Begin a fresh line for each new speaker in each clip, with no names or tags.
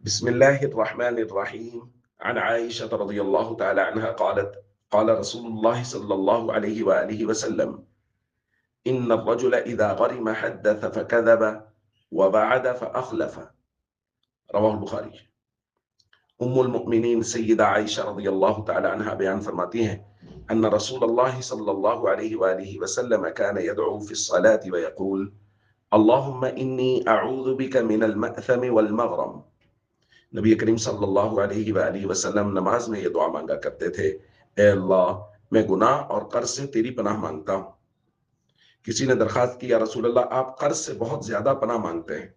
بسم الله الرحمن الرحيم عن عائشة رضي الله تعالى عنها قالت قال رسول الله صلى الله عليه وآله وسلم إن الرجل إذا غرم حدث فكذب وبعد فأخلف. رواہ البخاری۔ ام المؤمنین سیدہ عائشہ رضی اللہ تعالی عنہا بیان فرماتی ہیں ان رسول اللہ صلی اللہ علیہ وآلہ وسلم كان يدعو في الصلاة ويقول اللهم إني أعوذ بك من المأثم والمغرم۔ نبی کریم صلی اللہ علیہ وآلہ وسلم نماز میں یہ دعا مانگا کرتے تھے، اے اللہ میں گناہ اور قرض سے تیری پناہ مانگتا ہوں۔ کسی نے درخواست کی، یا رسول اللہ آپ قرض سے بہت زیادہ پناہ مانگتے ہیں،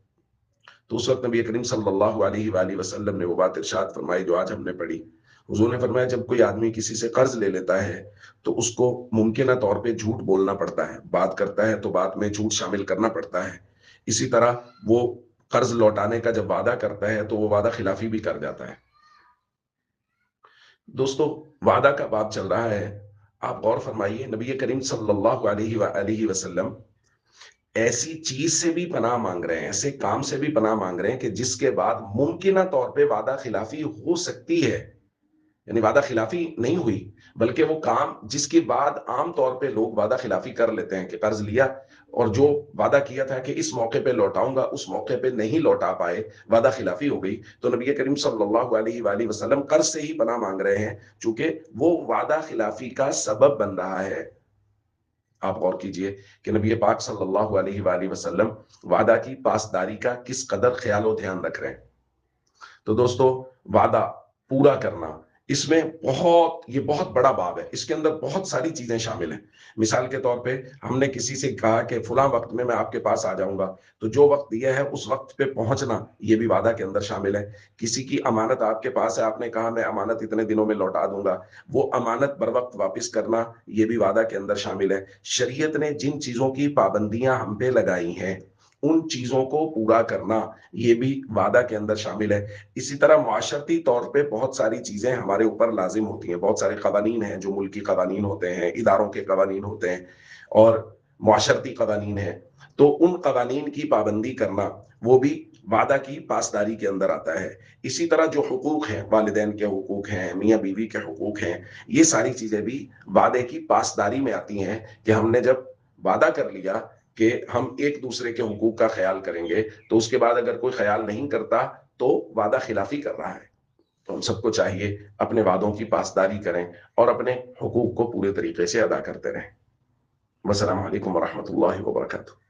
تو اس وقت نبی کریم صلی اللہ علیہ وآلہ وسلم نے وہ بات ارشاد فرمائی جو آج ہم نے پڑھی۔ حضور نے فرمایا جب کوئی آدمی کسی سے قرض لے لیتا ہے تو اس کو ممکنہ طور پہ جھوٹ بولنا پڑتا ہے، بات کرتا ہے تو بات میں جھوٹ شامل کرنا پڑتا ہے۔ اسی طرح وہ قرض لوٹانے کا جب وعدہ کرتا ہے تو وہ وعدہ خلافی بھی کر جاتا ہے۔ دوستو، وعدہ کا باب چل رہا ہے، آپ غور فرمائیے نبی کریم صلی اللہ علیہ وآلہ وسلم ایسی چیز سے بھی پناہ مانگ رہے ہیں، ایسے کام سے بھی پناہ مانگ رہے ہیں کہ جس کے بعد ممکنہ طور پہ وعدہ خلافی ہو سکتی ہے، یعنی وعدہ خلافی نہیں ہوئی بلکہ وہ کام جس کے بعد عام طور پہ لوگ وعدہ خلافی کر لیتے ہیں کہ قرض لیا اور جو وعدہ کیا تھا کہ اس موقع پہ لوٹاؤں گا اس موقع پہ نہیں لوٹا پائے، وعدہ خلافی ہو گئی، تو نبی کریم صلی اللہ علیہ وآلہ وسلم قرض سے ہی پناہ مانگ رہے ہیں چونکہ وہ وعدہ خلافی کا سبب بن رہا ہے۔ آپ غور کیجئے کہ نبی پاک صلی اللہ علیہ وآلہ وسلم وعدہ کی پاسداری کا کس قدر خیال و دھیان رکھ رہے ہیں۔ تو دوستو، وعدہ پورا کرنا اس میں یہ بہت بڑا باب ہے، اس کے اندر بہت ساری چیزیں شامل ہیں۔ مثال کے طور پہ ہم نے کسی سے کہا کہ فلاں وقت میں آپ کے پاس آ جاؤں گا، تو جو وقت دیا ہے اس وقت پہ پہنچنا یہ بھی وعدہ کے اندر شامل ہے۔ کسی کی امانت آپ کے پاس ہے، آپ نے کہا میں امانت اتنے دنوں میں لوٹا دوں گا، وہ امانت بر وقت واپس کرنا یہ بھی وعدہ کے اندر شامل ہے۔ شریعت نے جن چیزوں کی پابندیاں ہم پہ لگائی ہیں ان چیزوں کو پورا کرنا یہ بھی وعدہ کے اندر شامل ہے۔ اسی طرح معاشرتی طور پہ بہت ساری چیزیں ہمارے اوپر لازم ہوتی ہیں، بہت سارے قوانین ہیں جو ملکی قوانین ہوتے ہیں، اداروں کے قوانین ہوتے ہیں اور معاشرتی قوانین ہیں، تو ان قوانین کی پابندی کرنا وہ بھی وعدہ کی پاسداری کے اندر آتا ہے۔ اسی طرح جو حقوق ہیں، والدین کے حقوق ہیں، میاں بیوی کے حقوق ہیں، یہ ساری چیزیں بھی وعدے کی پاسداری میں آتی ہیں کہ ہم نے جب وعدہ کر لیا کہ ہم ایک دوسرے کے حقوق کا خیال کریں گے تو اس کے بعد اگر کوئی خیال نہیں کرتا تو وعدہ خلافی کر رہا ہے۔ تو ہم سب کو چاہیے اپنے وعدوں کی پاسداری کریں اور اپنے حقوق کو پورے طریقے سے ادا کرتے رہیں۔ والسلام علیکم ورحمۃ اللہ وبرکاتہ۔